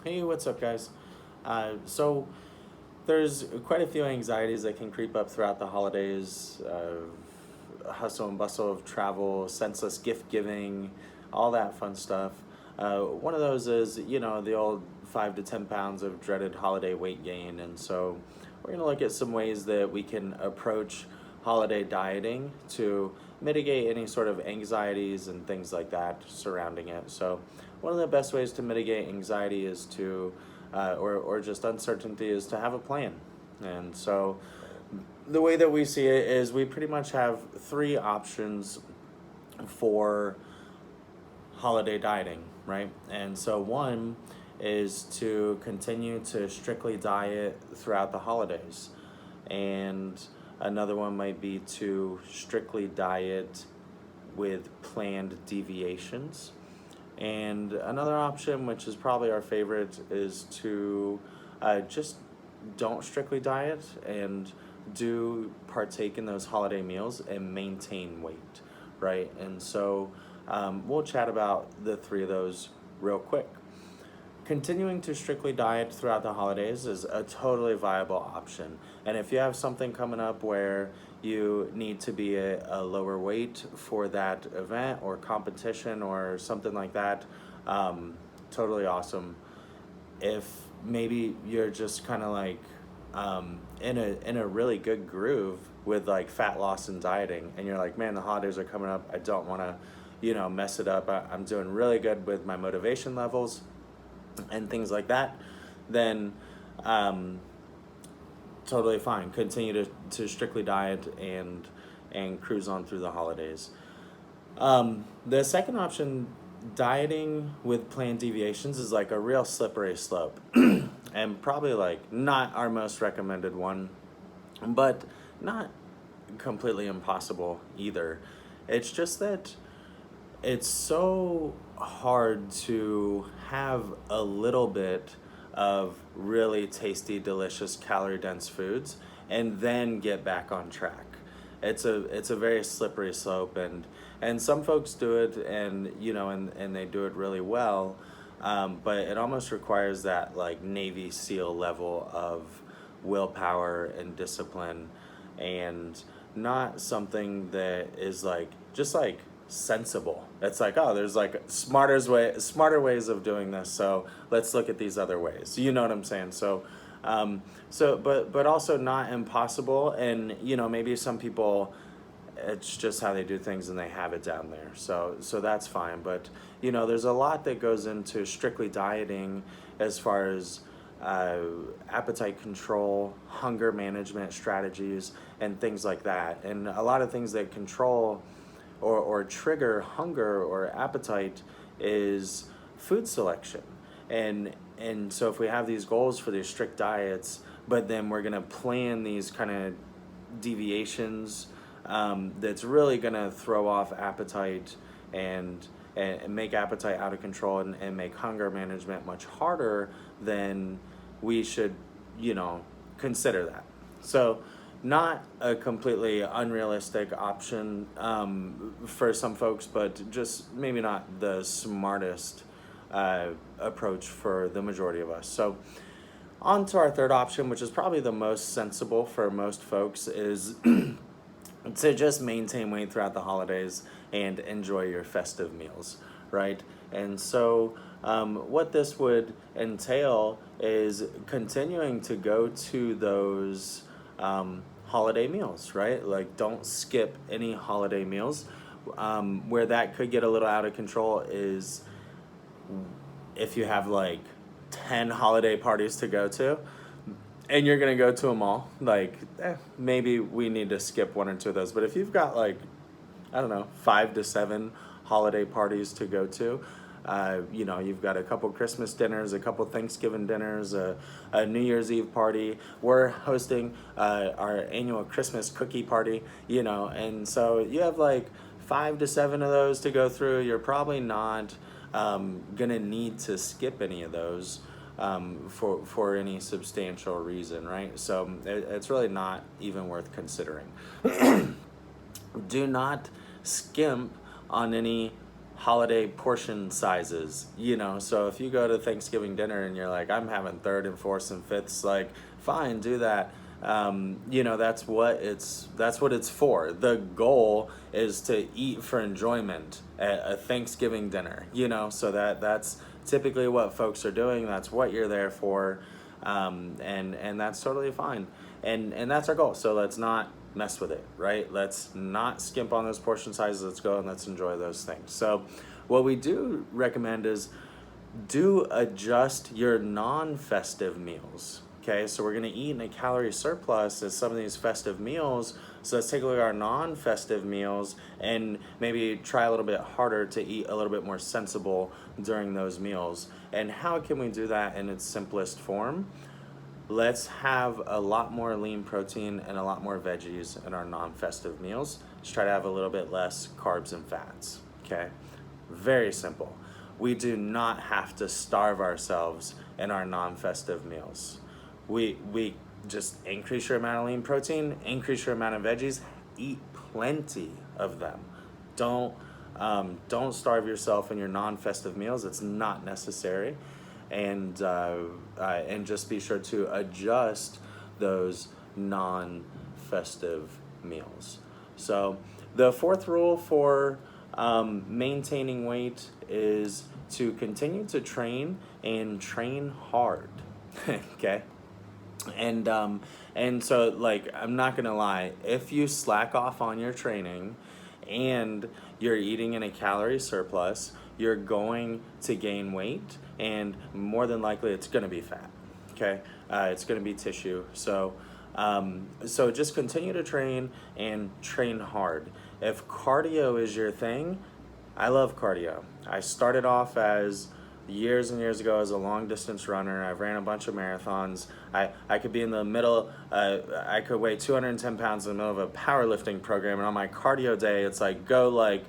Hey, what's up, guys? So there's quite a few anxieties that can creep up throughout the holidays. Hustle and bustle of travel, senseless gift giving, all that fun stuff. One of those is, the old 5 to 10 pounds of dreaded holiday weight gain. And so we're going to look at some ways that we can approach holiday dieting to mitigate any sort of anxieties and things like that surrounding it. So one of the best ways to mitigate anxiety is to, or just uncertainty, is to have a plan. And so the way that we see it is we pretty much have three options for holiday dieting, right? And so one is to continue to strictly diet throughout the holidays. And another one might be to strictly diet with planned deviations. And another option, which is probably our favorite, is to just don't strictly diet and do partake in those holiday meals and maintain weight, right? And so we'll chat about the three of those real quick. Continuing to strictly diet throughout the holidays is a totally viable option. And if you have something coming up where you need to be a lower weight for that event or competition or something like that, totally awesome. If maybe you're just kind of like in a really good groove with like fat loss and dieting, and you're like, man, the holidays are coming up, I don't want to mess it up, I'm doing really good with my motivation levels and things like that, then totally fine. Continue to strictly diet and cruise on through the holidays. The second option, dieting with planned deviations, is like a real slippery slope and probably like not our most recommended one, but not completely impossible either. It's just that it's so hard to have a little bit of really tasty, delicious, calorie-dense foods and then get back on track. It's a very slippery slope, and some folks do it, and they do it really well, but it almost requires that like Navy SEAL level of willpower and discipline, and not something that is like just like sensible. It's like, oh, there's like smarter ways of doing this, so let's look at these other ways. You know what I'm saying? But also not impossible, and maybe some people, it's just how they do things and they have it down there. So that's fine. But there's a lot that goes into strictly dieting as far as appetite control, hunger management strategies, and things like that. And a lot of things that control or trigger hunger or appetite is food selection. And so if we have these goals for these strict diets, but then we're gonna plan these kind of deviations, that's really gonna throw off appetite and make appetite out of control, and make hunger management much harder, then we should consider that. So not a completely unrealistic option for some folks, but just maybe not the smartest approach for the majority of us. So on to our third option, which is probably the most sensible for most folks, is to just maintain weight throughout the holidays and enjoy your festive meals, right? And so what this would entail is continuing to go to those holiday meals, right? Like, don't skip any holiday meals. Where that could get a little out of control is if you have like 10 holiday parties to go to and you're gonna go to them all, like maybe we need to skip one or two of those. But if you've got like, I don't know, 5 to 7 holiday parties to go to, you've got a couple Christmas dinners, a couple Thanksgiving dinners, a New Year's Eve party. We're hosting our annual Christmas cookie party, and so you have like 5 to 7 of those to go through. You're probably not gonna need to skip any of those for any substantial reason, right? So it's really not even worth considering. Do not skimp on any holiday portion sizes, you know. So if you go to Thanksgiving dinner and you're like, I'm having third and fourths and fifths, like, fine, do that. You know, that's what it's for. The goal is to eat for enjoyment at a Thanksgiving dinner, you know. So that's typically what folks are doing. That's what you're there for, and that's totally fine. And that's our goal. So let's not mess with it, right? Let's not skimp on those portion sizes. Let's go and let's enjoy those things. So what we do recommend is do adjust your non-festive meals. Okay, so we're gonna eat in a calorie surplus as some of these festive meals. So let's take a look at our non-festive meals and maybe try a little bit harder to eat a little bit more sensible during those meals. And how can we do that in its simplest form? Let's have a lot more lean protein and a lot more veggies in our non-festive meals. Just try to have a little bit less carbs and fats, okay? Very simple. We do not have to starve ourselves in our non-festive meals. We just increase your amount of lean protein, increase your amount of veggies, eat plenty of them. Don't starve yourself in your non-festive meals. It's not necessary. And just be sure to adjust those non-festive meals. So the fourth rule for maintaining weight is to continue to train and train hard. Okay. And so, like, I'm not gonna lie, if you slack off on your training and you're eating in a calorie surplus, you're going to gain weight, and more than likely it's gonna be fat, okay? It's gonna be tissue. So just continue to train and train hard. If cardio is your thing, I love cardio. I started off as years and years ago as a long distance runner. I've ran a bunch of marathons. I could be in the middle, I could weigh 210 pounds in the middle of a powerlifting program, and on my cardio day, it's like, go like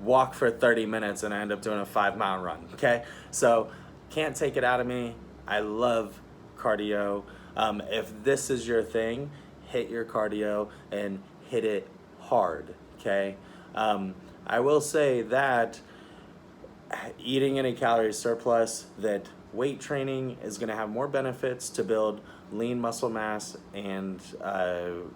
walk for 30 minutes and I end up doing a 5-mile run, okay? So can't take it out of me. I love cardio. If this is your thing, hit your cardio and hit it hard, okay? I will say that eating in a calorie surplus, that weight training is going to have more benefits to build lean muscle mass and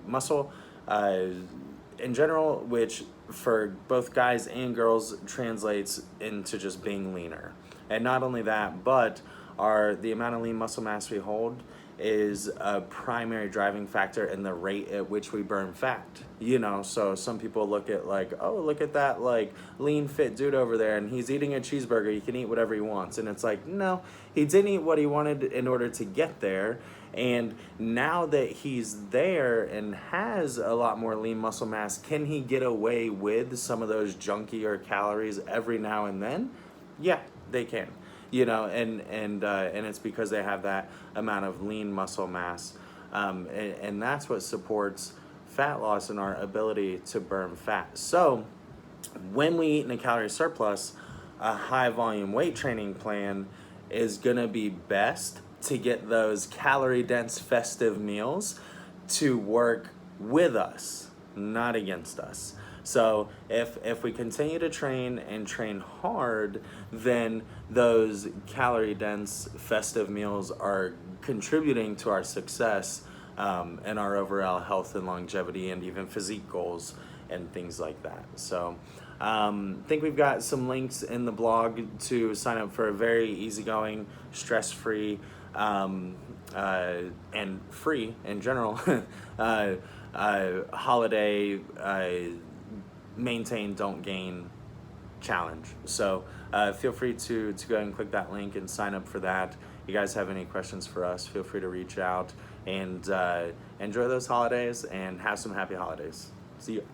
muscle in general, which for both guys and girls translates into just being leaner. And not only that, but the amount of lean muscle mass we hold is a primary driving factor in the rate at which we burn fat. You know, so some people look at like, oh, look at that like lean fit dude over there and he's eating a cheeseburger, he can eat whatever he wants. And it's like, no, he didn't eat what he wanted in order to get there. And now that he's there and has a lot more lean muscle mass, can he get away with some of those junkier calories every now and then? Yeah, they can. You know, and it's because they have that amount of lean muscle mass, and that's what supports fat loss and our ability to burn fat. So when we eat in a calorie surplus, a high volume weight training plan is gonna be best to get those calorie dense festive meals to work with us, not against us. So if we continue to train and train hard, then those calorie dense festive meals are contributing to our success and our overall health and longevity and even physique goals and things like that. So I think we've got some links in the blog to sign up for a very easygoing, stress-free, and free in general holiday maintain, don't gain challenge. So feel free to go ahead and click that link and sign up for that. You guys have any questions for us, feel free to reach out, and enjoy those holidays and have some happy holidays. See you.